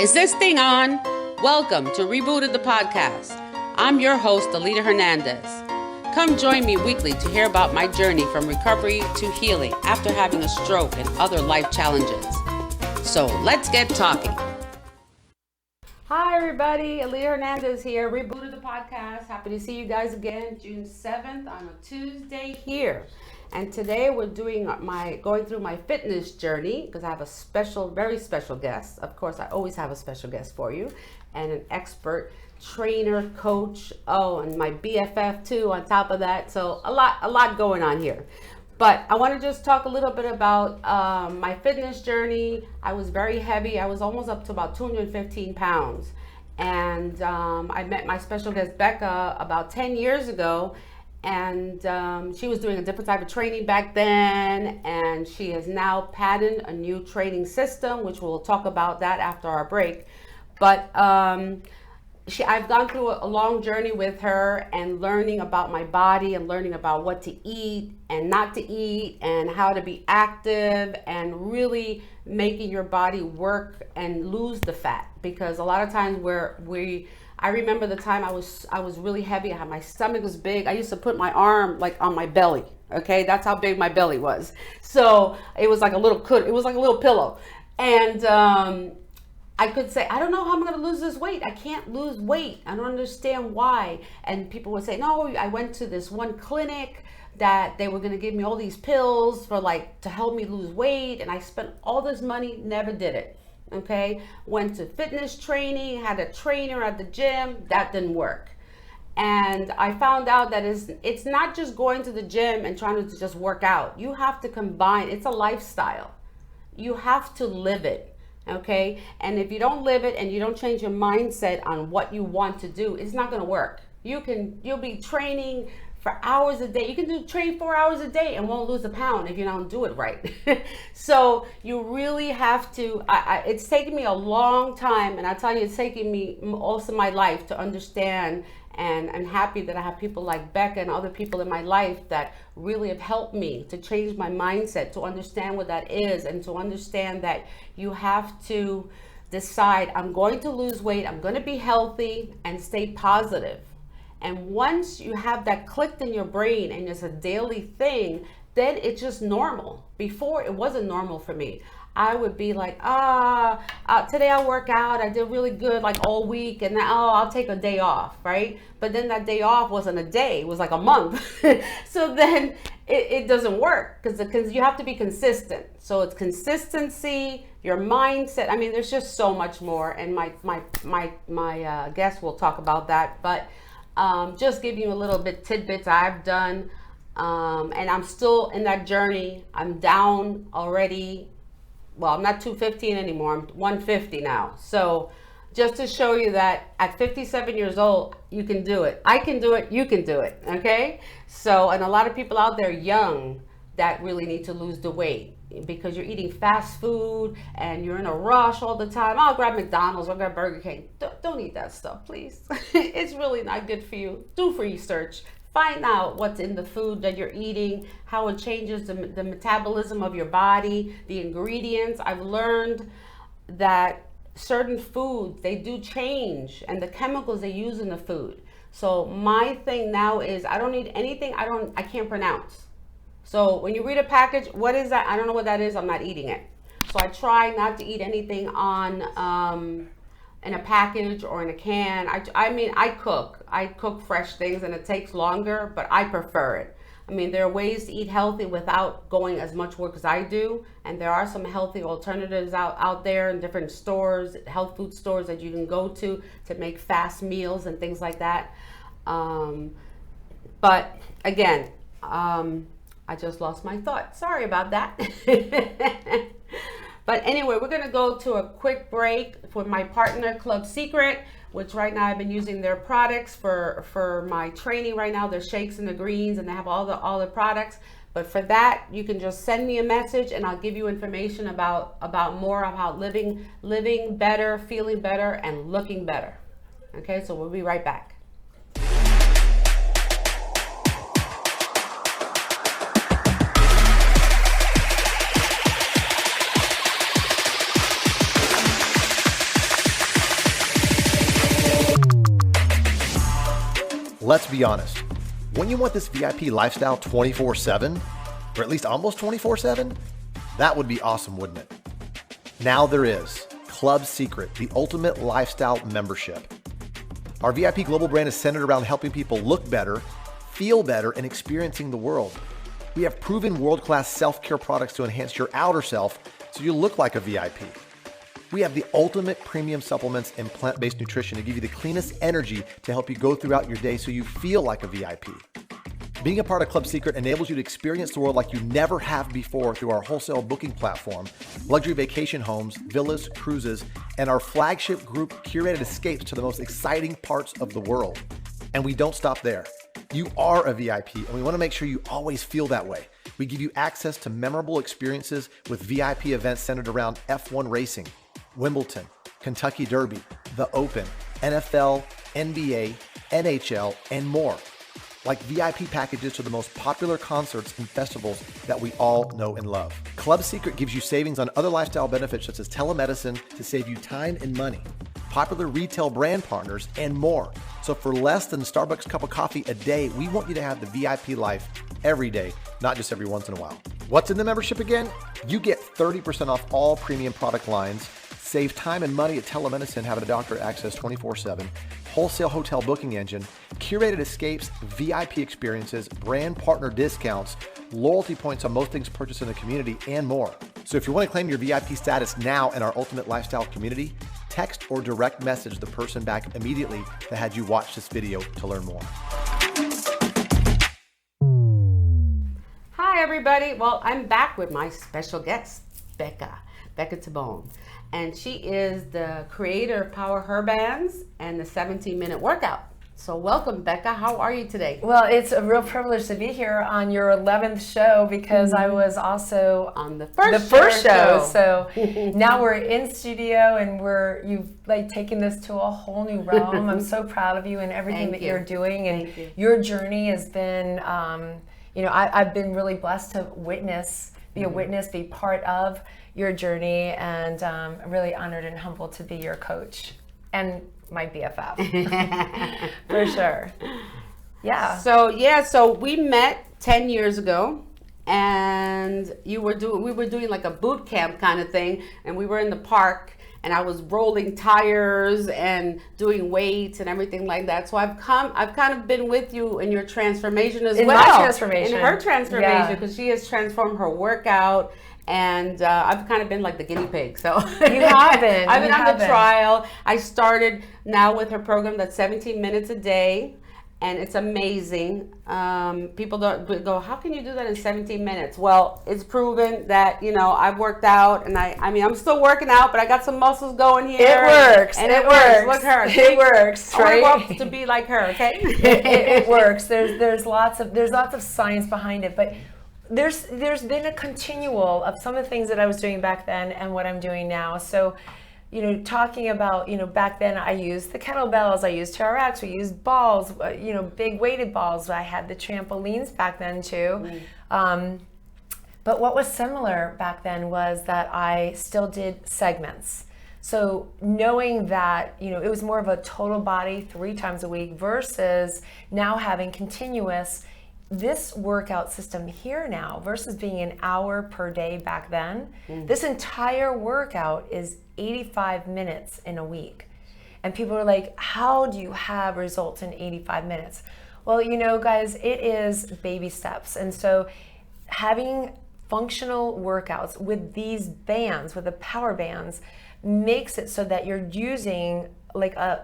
Is this thing on? Welcome to Rebooted the Podcast. I'm your host, Alita Hernandez. Come join me weekly to hear about my journey from recovery to healing after having a stroke and other life challenges. So let's get talking. Hi everybody, Alita Hernandez here, Rebooted the Podcast. Happy to see you guys again, June 7th on a Tuesday here. And today we're going through my fitness journey because I have a very special guest. Of course, I always have a special guest for you, and an expert trainer, coach, and my BFF too on top of that. So a lot going on here. But I want to just talk a little bit about my fitness journey. I was very heavy. I was almost up to about 215 pounds. And I met my special guest Becca about 10 years ago. And she was doing a different type of training back then, and she has now patented a new training system, which we'll talk about that after our break. But I've gone through a long journey with her and learning about my body and learning about what to eat and not to eat and how to be active and really making your body work and lose the fat, because a lot of times I remember the time I was really heavy. My stomach was big. I used to put my arm like on my belly. Okay, that's how big my belly was. So it was like a little pillow. And I could say, I don't know how I'm going to lose this weight. I can't lose weight. I don't understand why. And people would say, no, I went to this one clinic that they were going to give me all these pills to help me lose weight. And I spent all this money, never did it. Okay, went to fitness training, had a trainer at the gym, that didn't work. And I found out that it's not just going to the gym and trying to just work out. You have to combine, it's a lifestyle. You have to live it, okay? And if you don't live it and you don't change your mindset on what you want to do, it's not gonna work. You'll be training for hours a day. You can train 4 hours a day and won't lose a pound if you don't do it right. So you really have to, it's taken me a long time, and I tell you, it's taken me also my life to understand, and I'm happy that I have people like Becca and other people in my life that really have helped me to change my mindset, to understand what that is, and to understand that you have to decide, I'm going to lose weight, I'm going to be healthy, and stay positive. And once you have that clicked in your brain and it's a daily thing, then it's just normal. Before, it wasn't normal for me. I would be like, today I'll work out. I did really good like all week, and now I'll take a day off, right? But then that day off wasn't a day, it was like a month. So then it doesn't work because you have to be consistent. So it's consistency, your mindset. I mean, there's just so much more, and my guest will talk about that. But just give you a little bit tidbits I've done, and I'm still in that journey. I'm down already. Well, I'm not 215 anymore. I'm 150 now. So just to show you that at 57 years old, you can do it. I can do it. You can do it. Okay. So, and a lot of people out there young that really need to lose the weight, because you're eating fast food and you're in a rush all the time. I'll grab McDonald's or grab Burger King. Don't eat that stuff, please. It's really not good for you. Do research. Find out what's in the food that you're eating, how it changes the metabolism of your body, the ingredients. I've learned that certain foods, they do change, and the chemicals they use in the food. So my thing now is I don't need anything I can't pronounce. So when you read a package, what is that? I don't know what that is. I'm not eating it. So I try not to eat anything in a package or in a can. I cook fresh things, and it takes longer, but I prefer it. I mean, there are ways to eat healthy without going as much work as I do. And there are some healthy alternatives out there in different stores, health food stores that you can go to make fast meals and things like that. But again, I just lost my thought. Sorry about that. But anyway, we're going to go to a quick break for my partner, Club Secret, which right now I've been using their products for my training right now. Their shakes and the greens, and they have all the products. But for that, you can just send me a message, and I'll give you information about more about living better, feeling better, and looking better. Okay, so we'll be right back. Let's be honest. When you want this VIP lifestyle 24/7, or at least almost 24/7, that would be awesome, wouldn't it? Now there is Club Secret, the ultimate lifestyle membership. Our VIP global brand is centered around helping people look better, feel better, and experiencing the world. We have proven world-class self-care products to enhance your outer self so you look like a VIP. We have the ultimate premium supplements and plant-based nutrition to give you the cleanest energy to help you go throughout your day so you feel like a VIP. Being a part of Club Secret enables you to experience the world like you never have before through our wholesale booking platform, luxury vacation homes, villas, cruises, and our flagship group curated escapes to the most exciting parts of the world. And we don't stop there. You are a VIP, and we want to make sure you always feel that way. We give you access to memorable experiences with VIP events centered around F1 racing, Wimbledon, Kentucky Derby, the Open, NFL, NBA, NHL, and more. Like VIP packages to the most popular concerts and festivals that we all know and love. Club Secret gives you savings on other lifestyle benefits such as telemedicine to save you time and money, popular retail brand partners, and more. So for less than Starbucks cup of coffee a day, we want you to have the VIP life every day, not just every once in a while. What's in the membership again? You get 30% off all premium product lines, save time and money at telemedicine, having a doctor access 24/7, wholesale hotel booking engine, curated escapes, VIP experiences, brand partner discounts, loyalty points on most things purchased in the community, and more. So if you want to claim your VIP status now in our ultimate lifestyle community, text or direct message the person back immediately that had you watch this video to learn more. Hi, everybody. Well, I'm back with my special guest, Becca Tebon. And she is the creator of Power Her Bands and the 17-minute workout. So welcome, Becca. How are you today? Well, it's a real privilege to be here on your 11th show because I was also on the first show. So now we're in studio and you've like taken this to a whole new realm. I'm so proud of you and everything that you're doing, and your journey has been, I've been really blessed to be a witness, be part of your journey, and I'm really honored and humbled to be your coach and my BFF. For sure. Yeah. So we met 10 years ago, and we were doing like a boot camp kind of thing, and we were in the park, and I was rolling tires and doing weights and everything like that. So I've kind of been with you in your transformation as well. In my transformation. In her transformation, because she has transformed her workout. And I've kind of been like the guinea pig. So you have been. I've been on the trial. I started now with her program that's 17 minutes a day, and it's amazing. People don't go, how can you do that in 17 minutes? Well, it's proven that, I've worked out, and I'm still working out, but I got some muscles going here. It works. And it works. Look her. It works, right? I want to be like her, okay? It works. There's lots of science behind it, but there's been a continual of some of the things that I was doing back then and what I'm doing now. So, talking about, back then I used the kettlebells, I used TRX, we used balls, big weighted balls. I had the trampolines back then too. But what was similar back then was that I still did segments. So knowing that, it was more of a total body 3 times a week versus now having continuous this workout system here now versus being an hour per day back then. This entire workout is 85 minutes in a week. And people are like, how do you have results in 85 minutes? Well, guys, it is baby steps. And so having functional workouts with these bands, with the power bands, makes it so that you're using a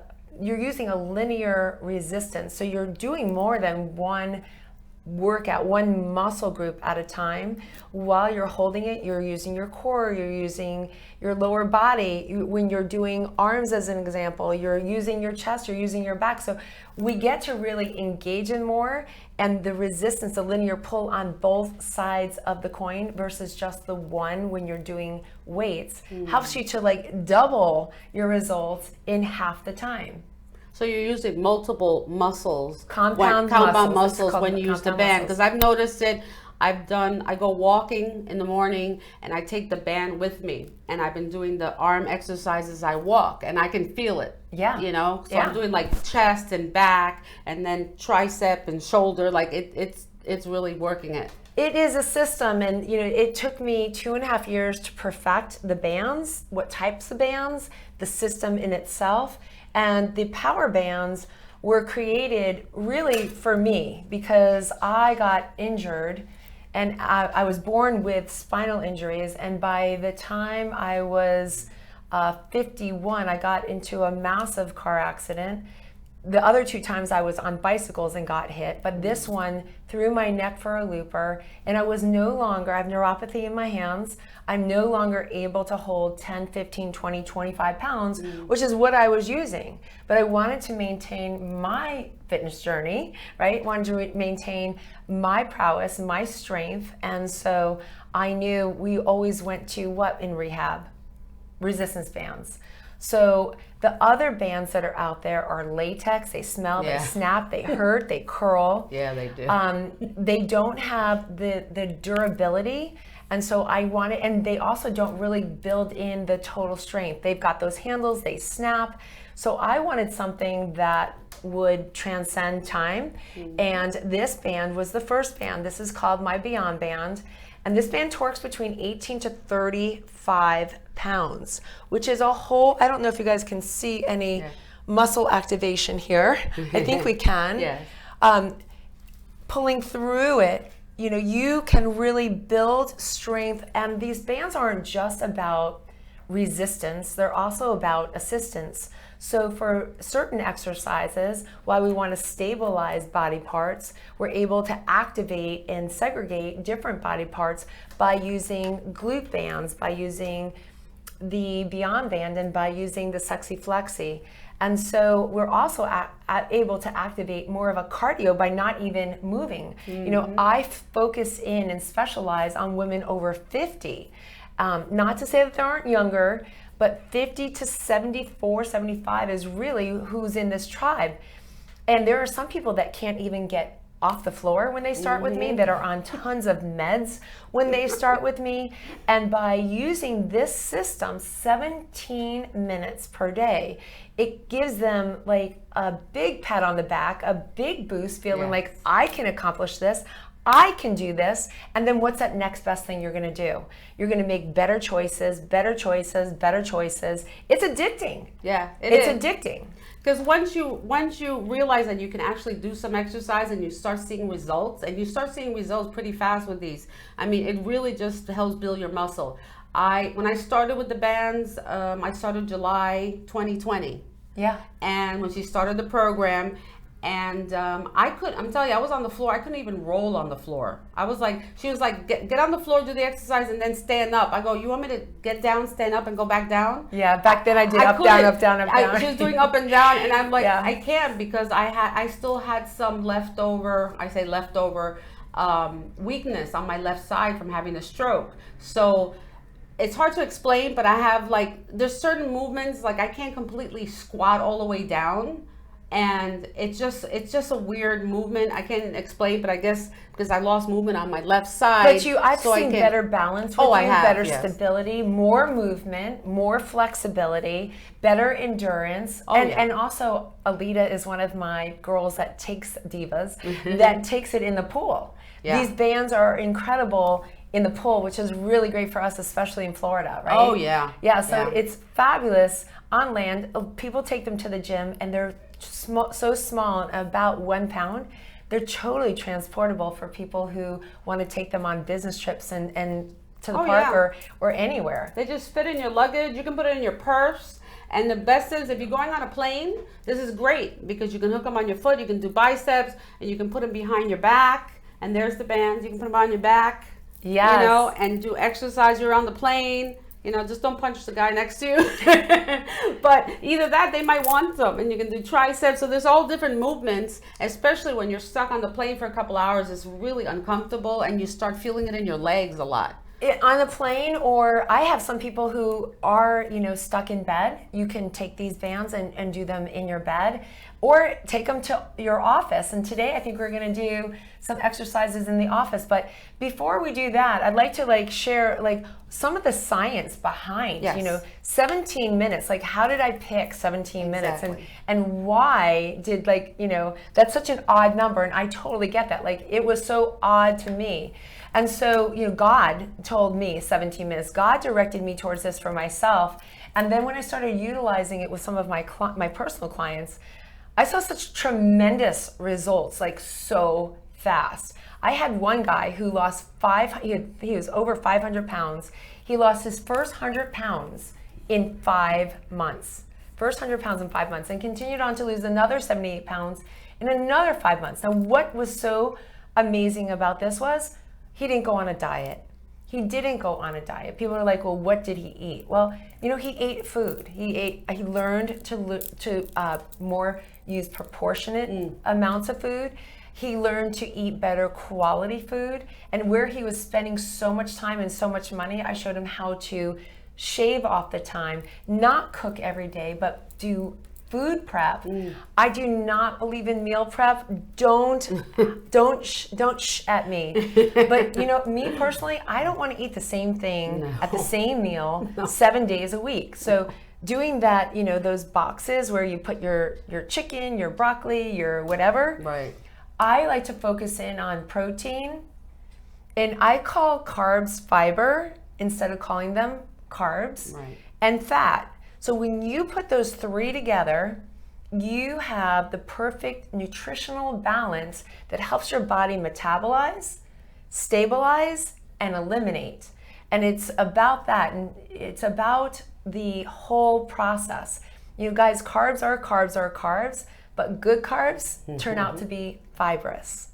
linear resistance. So you're doing more than one workout, one muscle group at a time. While you're holding it, you're using your core, you're using your lower body. When you're doing arms as an example, you're using your chest, you're using your back. So we get to really engage in more, and the resistance, the linear pull on both sides of the coin versus just the one when you're doing weights helps you to double your results in half the time. So you're using multiple muscles, compound muscles when you use the band, because I've noticed it I go walking in the morning and I take the band with me, and I've been doing the arm exercises I walk, and I can feel it. Yeah. You know, so I'm doing like chest and back and then tricep and shoulder, like it's really working it. It is a system, and it took me 2.5 years to perfect the bands, what types of bands, the system in itself, and the power bands were created really for me because I got injured, and I was born with spinal injuries, and by the time I was 51, I got into a massive car accident. The other 2 times I was on bicycles and got hit, but this one threw my neck for a looper, and I have neuropathy in my hands. I'm no longer able to hold 10, 15, 20, 25 pounds, which is what I was using. But I wanted to maintain my fitness journey, right? Wanted to maintain my prowess, my strength. And so I knew we always went to what in rehab? Resistance bands. So the other bands that are out there are latex. They smell, they snap, they hurt, they curl. Yeah, they do. They don't have the durability. And so I wanted, and they also don't really build in the total strength. They've got those handles, they snap. So I wanted something that would transcend time. And this band was the first band. This is called my Beyond Band. And this band torques between 18 to 35 pounds, which is a whole, I don't know if you guys can see any muscle activation here. I think we can. Yes. Pulling through it, you can really build strength. And these bands aren't just about resistance, they're also about assistance. So for certain exercises, while we want to stabilize body parts, we're able to activate and segregate different body parts by using glute bands, by using the Beyond Band, and by using the Sexy Flexi. And so we're also able to activate more of a cardio by not even moving. I focus in and specialize on women over 50. Not to say that there aren't younger, but 50 to 74, 75 is really who's in this tribe. And there are some people that can't even get off the floor when they start with me, that are on tons of meds when they start with me. And by using this system 17 minutes per day, it gives them like a big pat on the back, a big boost, feeling like I can accomplish this. I can do this. And then what's that next best thing you're going to do? You're going to make better choices, better choices, better choices. It's addicting. Yeah, it's addicting. Because once you realize that you can actually do some exercise and you start seeing results, and you start seeing results pretty fast with these. I mean, it really just helps build your muscle. When I started with the bands, I started July 2020. Yeah. And when she started the program, and I'm telling you, I was on the floor. I couldn't even roll on the floor. She was like, get on the floor, do the exercise, and then stand up. I go, you want me to get down, stand up, and go back down? Yeah, back then I did up, down, up, down, up, down. She was doing up and down, and I'm like, I can't, because I still had some leftover weakness on my left side from having a stroke. So it's hard to explain, but I have there's certain movements, I can't completely squat all the way down. And it's just a weird movement. I can't explain, but I guess because I lost movement on my left side. But I've seen better balance with better stability, more movement, more flexibility, better endurance. And also Alita is one of my girls that takes divas, that takes it in the pool. Yeah. These bands are incredible in the pool, which is really great for us, especially in Florida, right? Oh yeah. Yeah, so it's fabulous on land. People take them to the gym and they're so small, about 1 pound. They're totally transportable for people who want to take them on business trips and to the park or anywhere. They just fit in your luggage. You can put it in your purse. And the best is, if you're going on a plane, this is great because you can hook them on your foot. You can do biceps, and you can put them behind your back. And there's the bands. You can put them on your back. Yes. And do exercise. You're on the plane. Just don't punch the guy next to you. But either that, they might want them, and you can do triceps. So there's all different movements, especially when you're stuck on the plane for a couple hours. It's really uncomfortable, and you start feeling it in your legs a lot. On the plane, or I have some people who are, stuck in bed. You can take these bands and do them in your bed. or take them to your office. And today I think we're going to do some exercises in the office. But before we do that, I'd like to share some of the science behind, 17 minutes. Like, how did I pick 17 minutes? And why did that's such an odd number, and I totally get that. Like, it was so odd to me. And so, God told me 17 minutes. God directed me towards this for myself. And then when I started utilizing it with some of my personal clients, I saw such tremendous results, so fast. I had one guy who lost he was over 500 pounds. He lost his first 100 pounds in 5 months. First 100 pounds in 5 months, and continued on to lose another 78 pounds in another 5 months. Now, what was so amazing about this was he didn't go on a diet. He didn't go on a diet. People are like, well, what did he eat? Well, he ate food. He learned to more use proportionate amounts of food. He learned to eat better quality food. And where he was spending so much time and so much money, I showed him how to shave off the time, not cook every day, but do food prep. I do not believe in meal prep. Don't shh at me. But me personally, I don't want to eat the same thing at the same meal 7 days a week. So doing that, those boxes where you put your chicken, your broccoli, your whatever. Right. I like to focus in on protein, and I call carbs fiber instead of calling them carbs, and fat. So when you put those three together, you have the perfect nutritional balance that helps your body metabolize, stabilize, and eliminate. And it's about that, and it's about the whole process. Guys, carbs are carbs, but good carbs turn out to be fibrous.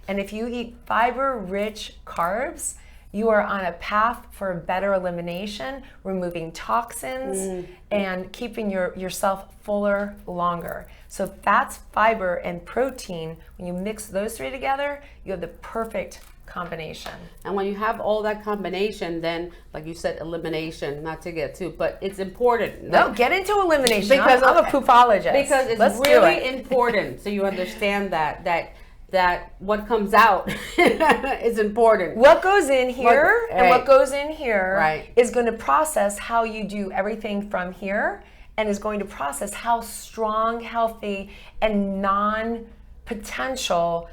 And if you eat fiber-rich carbs, you are on a path for better elimination, removing toxins, and keeping yourself fuller longer. So fats, fiber, and protein, when you mix those three together, you have the perfect combination. And when you have all that combination, then, like you said, elimination, not to get too, but it's important. No, get into elimination, because I'm a poopologist. Because it's really important, so you understand that what comes out is important. What goes in here and what goes in here is going to process how you do everything from here, and is going to process how strong, healthy, and non-potential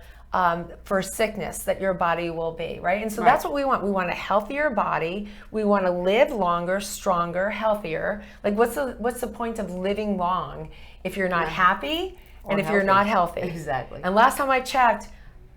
for sickness that your body will be, right? And so that's what we want. We want a healthier body. We want to live longer, stronger, healthier. Like, what's the point of living long if you're not happy? And if you're not healthy. Exactly. And last time I checked,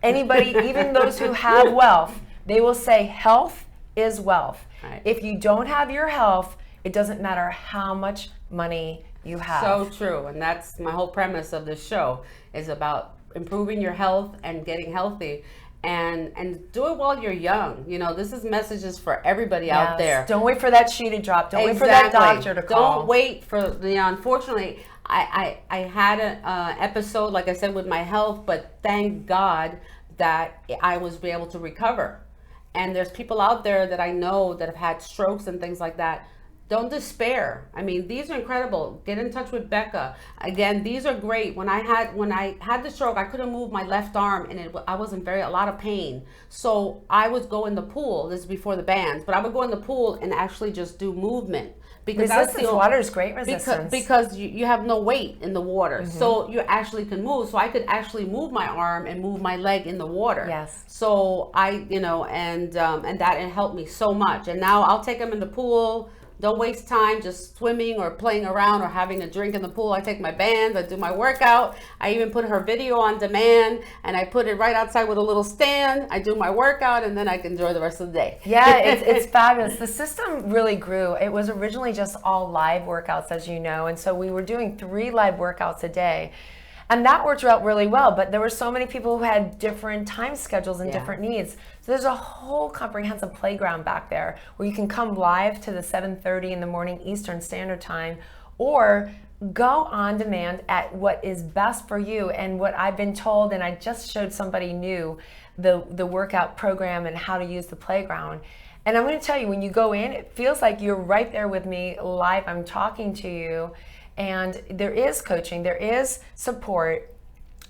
anybody, even those who have wealth, they will say health is wealth. If you don't have your health, it doesn't matter how much money you have. So true. And that's my whole premise of this show, is about improving your health and getting healthy. And do it while you're young. This is messages for everybody out there. Don't wait for that shoe to drop. Don't wait for that doctor to call. Don't wait for unfortunately, I had an episode, like I said, with my health, but thank God that I was able to recover. And there's people out there that I know that have had strokes and things like that. Don't despair. I mean, these are incredible. Get in touch with Becca. Again, these are great. When I had the stroke, I couldn't move my left arm, and I was in a lot of pain. So I would go in the pool. This is before the bands, but I would go in the pool and actually just do movement. Because water is great resistance. Because you have no weight in the water. So you actually can move. So I could actually move my arm and move my leg in the water. Yes. So and that helped me so much. And now I'll take them in the pool. Don't waste time just swimming or playing around or having a drink in the pool. I take my bands, I do my workout. I even put her video on demand, and I put it right outside with a little stand. I do my workout, and then I can enjoy the rest of the day. Yeah, it's fabulous. The system really grew. It was originally just all live workouts, as you know, and so we were doing 3 live workouts a day. And that worked out really well, but there were so many people who had different time schedules and different needs. So there's a whole comprehensive playground back there where you can come live to the 7:30 in the morning Eastern Standard Time, or go on demand at what is best for you. And what I've been told, and I just showed somebody new the workout program and how to use the playground. And I'm going to tell you, when you go in, it feels like you're right there with me live. I'm talking to you. And there is coaching, there is support,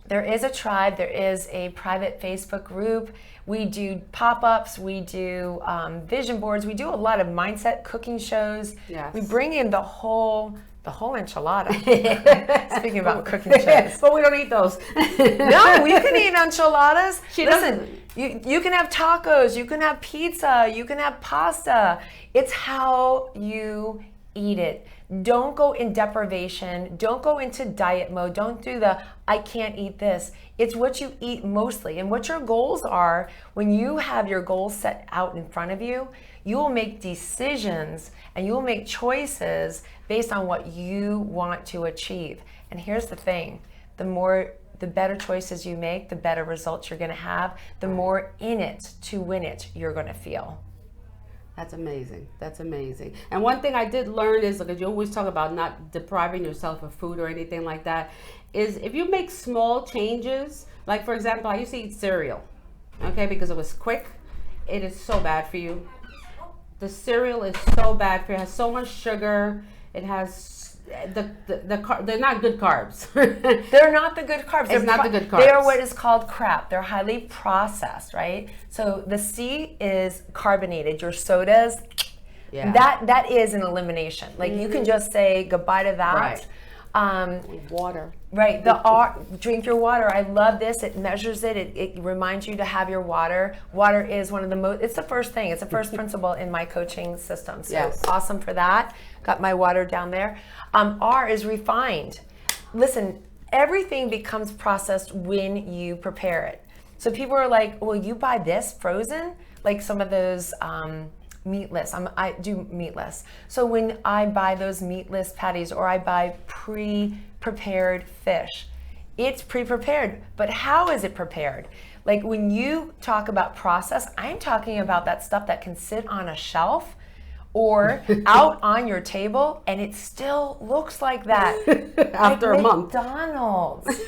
there is a tribe, there is a private Facebook group. We do pop-ups, we do vision boards, we do a lot of mindset cooking shows. Yes. We bring in the whole enchilada. Speaking about cooking shows. But we don't eat those. No, you can eat enchiladas. Listen, you can have tacos, you can have pizza, you can have pasta. It's how you eat it. Don't go in deprivation. Don't go into diet mode. Don't do the, I can't eat this. It's what you eat mostly. And what your goals are, when you have your goals set out in front of you, you will make decisions and you will make choices based on what you want to achieve. And here's the thing, the better choices you make, the better results you're gonna have, the more in it to win it you're gonna feel. That's amazing. That's amazing. And one thing I did learn is, because you always talk about not depriving yourself of food or anything like that, is if you make small changes, like for example, I used to eat cereal, okay, because it was quick. It is so bad for you. The cereal is so bad for you. It has so much sugar. It has they're not good carbs. They're not the good carbs. It's not the good carbs. They are what is called crap. They're highly processed, right? So the C is carbonated. Your sodas, Yeah. that is an elimination. Like you can just say goodbye to that. Right. Water. Right. The R, drink your water. I love this. It measures it. It reminds you to have your water. Water is one of the most, it's the first thing. It's the first principle in my coaching system. So Yes. awesome for that. Got my water down there. R is refined. Listen, everything becomes processed when you prepare it. So people are like, well, you buy this frozen? Like some of those, meatless. I do meatless. So when I buy those meatless patties or I buy pre-prepared fish, it's pre-prepared. But how is it prepared? Like when you talk about process, I'm talking about that stuff that can sit on a shelf or out on your table and it still looks like that After like a month. McDonald's.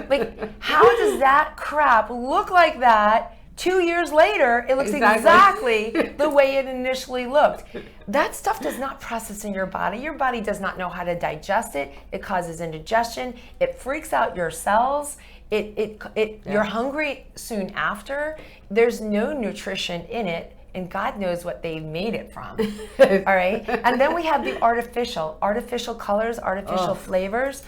Like how does that crap look like that? 2 years later, it looks exactly the way it initially looked. That stuff does not process in your body. Your body does not know how to digest it. It causes indigestion. It freaks out your cells. You're hungry soon after. There's no nutrition in it, and God knows what they made it from. All right? And then we have the artificial colors, artificial flavors.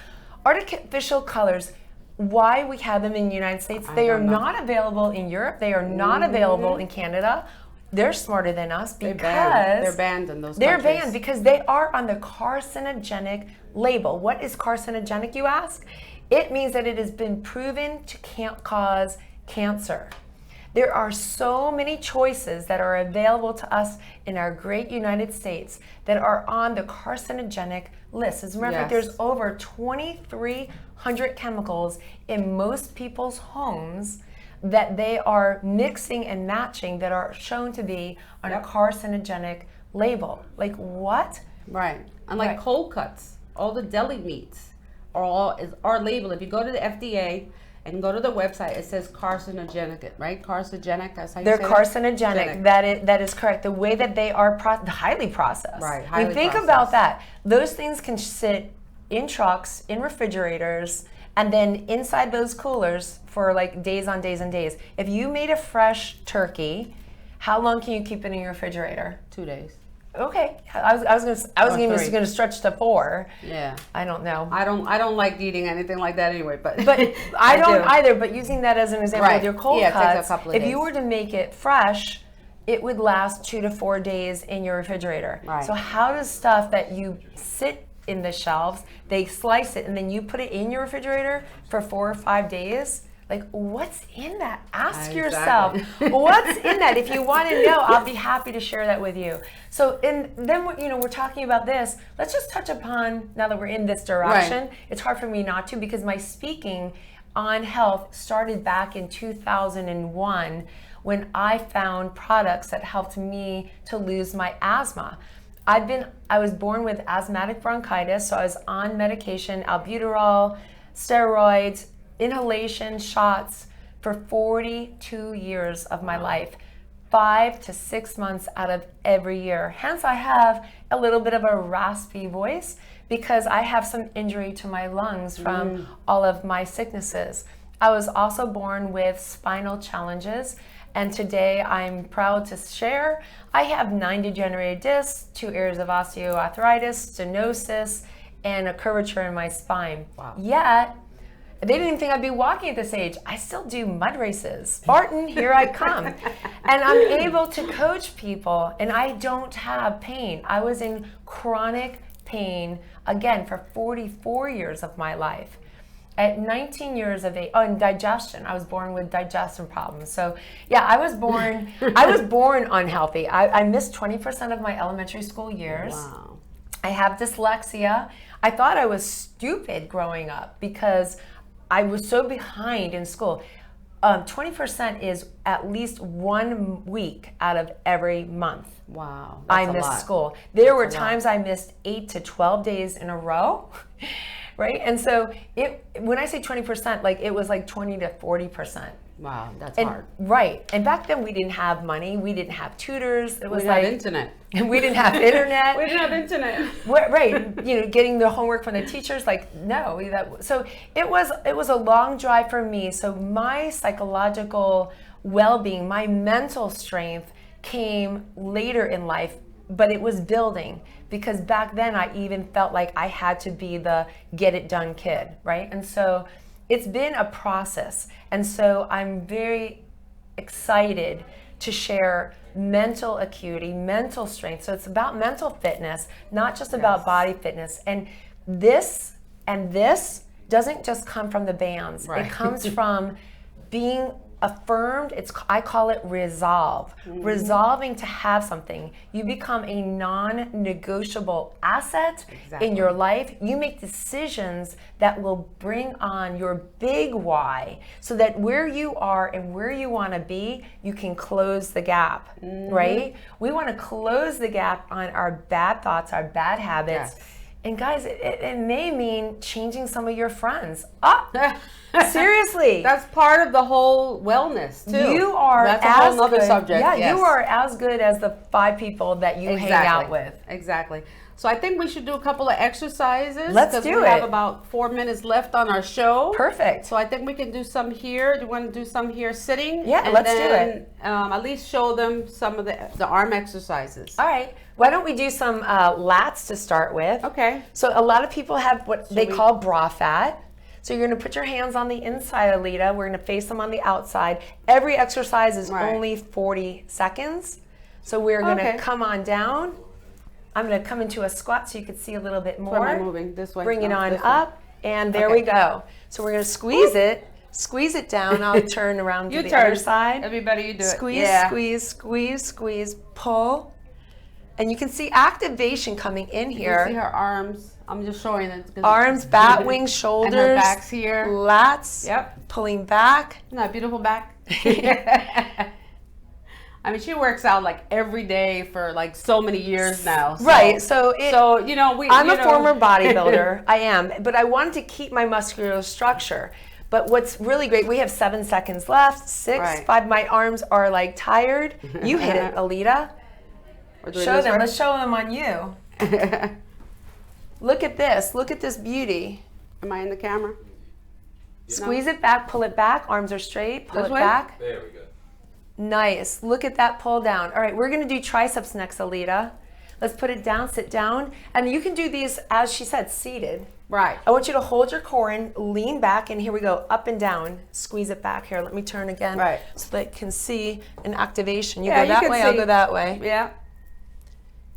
Artificial colors, why we have them in the United States, they are not available in Europe, they are not available in Canada. They're smarter than us because they're banned in those countries. They're banned because they are on the carcinogenic label. What is carcinogenic, you ask? It means that it has been proven to cause cancer. There are so many choices that are available to us in our great United States that are on the carcinogenic list. As a matter of fact, there's over 2,300 chemicals in most people's homes that they are mixing and matching that are shown to be on a carcinogenic label. Like what? Right. And like cold cuts, all the deli meats are labeled. If you go to the FDA and go to the website, it says carcinogenic, right? Carcinogenic, that's how you say it? They're carcinogenic. That is correct. The way that they are highly processed. Right, I mean, think about that. Those things can sit in trucks, in refrigerators, and then inside those coolers for like days on days and days. If you made a fresh turkey, how long can you keep it in your refrigerator? 2 days. Okay, I was going to stretch to 4. Yeah, I don't know. I don't like eating anything like that anyway. But I don't either. But using that as an example with your cold cuts, it takes a couple of if days. you were to make it fresh, it would last 2 to 4 days in your refrigerator. Right. So how does stuff that you sit in the shelves, they slice it, and then you put it in your refrigerator for 4 or 5 days? Like, what's in that? Ask yourself, what's in that? If you want to know, I'll be happy to share that with you. So, and then we're talking about this. Let's just touch upon, now that we're in this direction, it's hard for me not to because my speaking on health started back in 2001 when I found products that helped me to lose my asthma. I was born with asthmatic bronchitis, so I was on medication, albuterol, steroids, inhalation shots for 42 years of my life. 5 to 6 months out of every year. Hence, I have a little bit of a raspy voice because I have some injury to my lungs from all of my sicknesses. I was also born with spinal challenges, and today I'm proud to share I have 9 degenerated discs, 2 areas of osteoarthritis, stenosis, and a curvature in my spine. Wow. Yet, they didn't even think I'd be walking at this age. I still do mud races. Spartan, here I come. And I'm able to coach people, and I don't have pain. I was in chronic pain, again, for 44 years of my life. At 19 years of age, and digestion. I was born with digestion problems. So yeah, I was born unhealthy. I missed 20% of my elementary school years. Wow. I have dyslexia. I thought I was stupid growing up because I was so behind in school. 20% is at least 1 week out of every month. Wow. I missed school. There were times I missed 8 to 12 days in a row. Right? And so when I say 20%, like it was like 20 to 40%. Wow, that's And, hard. right. And back then we didn't have money. We didn't have tutors. It was We like had internet. And we didn't have internet. We didn't have internet. Right. You know, getting the homework from the teachers, like no. So it was a long drive for me. So my psychological well-being, my mental strength came later in life, but it was building. Because back then I even felt like I had to be the get it done kid, right? And so it's been a process. And so I'm very excited to share mental acuity, mental strength. So it's about mental fitness, not just about body fitness. And this doesn't just come from the bands. Right. It comes from being affirmed. I call it resolve. Resolving to have something. You become a non-negotiable asset in your life. You make decisions that will bring on your big why, so that where you are and where you want to be, you can close the gap, right? We want to close the gap on our bad thoughts, our bad habits. Yes. And guys, it may mean changing some of your friends. Seriously. That's part of the whole wellness too. You are That's a whole other good, subject. Yeah, yes. you are as good as the 5 people that you hang out with. Exactly. So I think we should do a couple of exercises. Let's do we have it. about 4 minutes left on our show. Perfect. So I think we can do some here. Do you want to do some here sitting? Yeah, and let's then, do it. At least show them some of the arm exercises. All right. Why don't we do some lats to start with? Okay. So a lot of people have what they call bra fat. So you're going to put your hands on the inside, Alita. We're going to face them on the outside. Every exercise is only 40 seconds. So we're going to come on down. I'm going to come into a squat so you can see a little bit more. Where am I moving? This way? Bring it No, on this way. up, and there we go. So we're going to squeeze it down. I'll turn around to the other side. Everybody, you do it. Squeeze, squeeze, squeeze, squeeze, pull. And you can see activation coming in here. You can see her arms. I'm just showing it. Arms, bat wings, shoulders. And her back's here. Lats. Yep. Pulling back. Isn't that a beautiful back? I mean, she works out like every day for like so many years now. So, Right. So you know, I'm a former bodybuilder. I am, but I wanted to keep my muscular structure. But what's really great, we have 7 seconds left, 6, 5. My arms are like tired. You hit it, Alita. Show them. Let's show them on you. Look at this. Look at this beauty. Am I in the camera? Squeeze it back, pull it back. Arms are straight. Pull This it way? back. There we go. Nice. Look at that pull down. All right, we're going to do triceps next, Alita. Let's put it down, sit down. And you can do these, as she said, seated. Right. I want you to hold your core in, lean back, and here we go, up and down. Squeeze it back. Here, let me turn again. Right. So they can see an activation. You Yeah, go that you way, can I'll see. go that way. Yeah.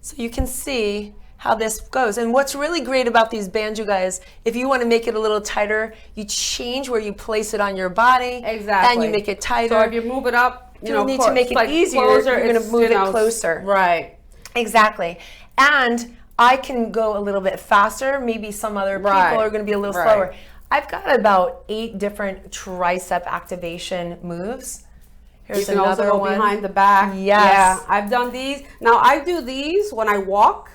So you can see how this goes. And what's really great about these bands, you guys, if you want to make it a little tighter, you change where you place it on your body. Exactly. And you make it tighter. So if you move it up, you know, need to make it like easier, closer, you're going to it's, move you know, it closer. Right. Exactly. And I can go a little bit faster. Maybe some other people are going to be a little slower. I've got about 8 different tricep activation moves. Here's You can another also go one. behind the back. Yes. Yeah, I've done these. Now I do these when I walk.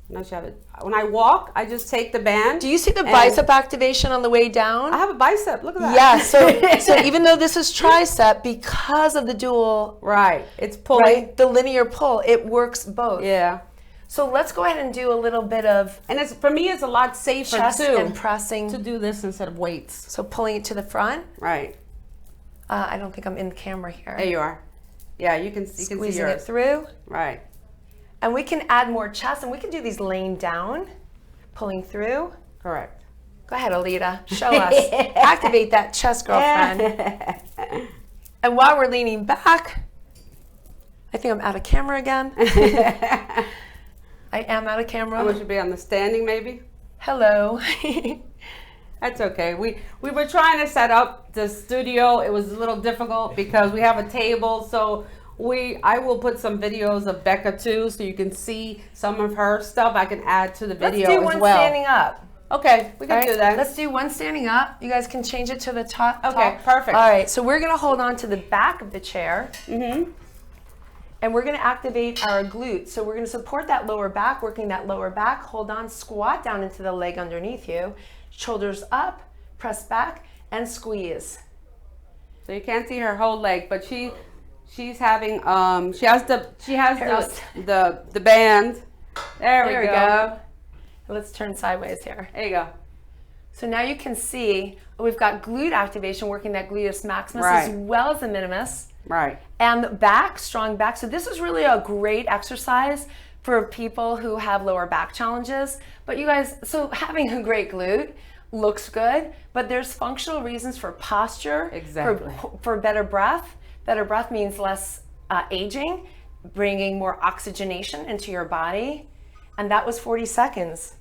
No, she have it. when I walk, I just take the band. Do you see the bicep activation on the way down? I have a bicep. Look at that. Yeah. So even though this is tricep, because of the dual, right, it's pulling. Right, the linear pull, it works both. Yeah. So let's go ahead and do a little bit of, and for me, it's a lot safer chest too, and pressing to do this instead of weights. So pulling it to the front. Right. I don't think I'm in the camera here. There you are. Yeah, you can see Squeezing yours. it through. Right. And we can add more chest, and we can do these laying down, pulling through. Correct. Go ahead, Alita. Show us. Activate that chest, girlfriend. And while we're leaning back, I think I'm out of camera again. I am out of camera. We should be on the standing, maybe. Hello. That's okay. We were trying to set up the studio. It was a little difficult because we have a table. So I will put some videos of Becca too, so you can see some of her stuff. I can add to the video as well. Let's do one standing up. Okay, we can do that. Let's do one standing up. You guys can change it to the top. Okay, perfect. All right, so we're gonna hold on to the back of the chair. Mm-hmm. And we're gonna activate our glutes. So we're gonna support that lower back, working that lower back. Hold on, squat down into the leg underneath you. Shoulders up, press back, and squeeze. So you can't see her whole leg, but she's having she has the band. There we go. Let's turn sideways here. There you go. So now you can see we've got glute activation working that gluteus maximus Right. as well as the minimus. Right. And the back, strong back. So this is really a great exercise for people who have lower back challenges. But you guys, so having a great glute looks good, but there's functional reasons for posture, exactly, for better breath. Better breath means less aging, bringing more oxygenation into your body. And that was 40 seconds.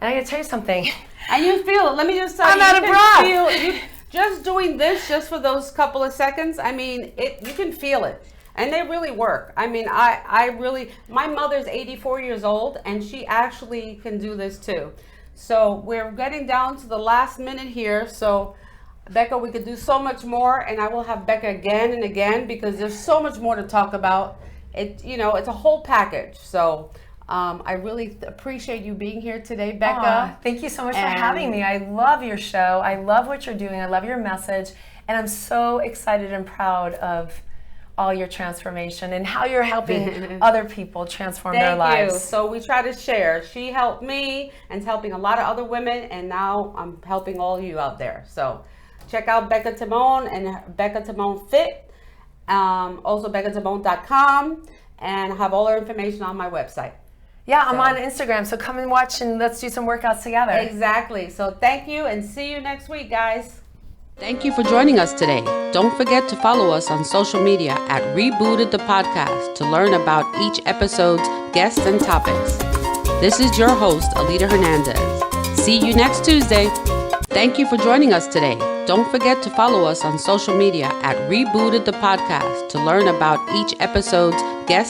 And I gotta tell you something. And you feel it. Let me just tell you. I'm out of breath. Just doing this, just for those couple of seconds, I mean, you can feel it. And they really work. I mean, my mother's 84 years old, and she actually can do this too. So we're getting down to the last minute here. So Becca, we could do so much more, and I will have Becca again and again because there's so much more to talk about. It's a whole package. So I really appreciate you being here today, Becca. Thank you so much for having me. I love your show. I love what you're doing. I love your message. And I'm so excited and proud of all your transformation and how you're helping other people transform their lives. Thank you. So we try to share. She helped me and is helping a lot of other women, and now I'm helping all you out there. So check out Becca Tebon and Becca Tebon Fit, also BeccaTebon.com, and I have all her information on my website. Yeah, I'm on Instagram, so come and watch and let's do some workouts together. Exactly. So thank you and see you next week, guys. Thank you for joining us today. Don't forget to follow us on social media at Rebooted the Podcast to learn about each episode's guests and topics. This is your host, Alita Hernandez. See you next Tuesday. Thank you for joining us today. Don't forget to follow us on social media at Rebooted the Podcast to learn about each episode's guests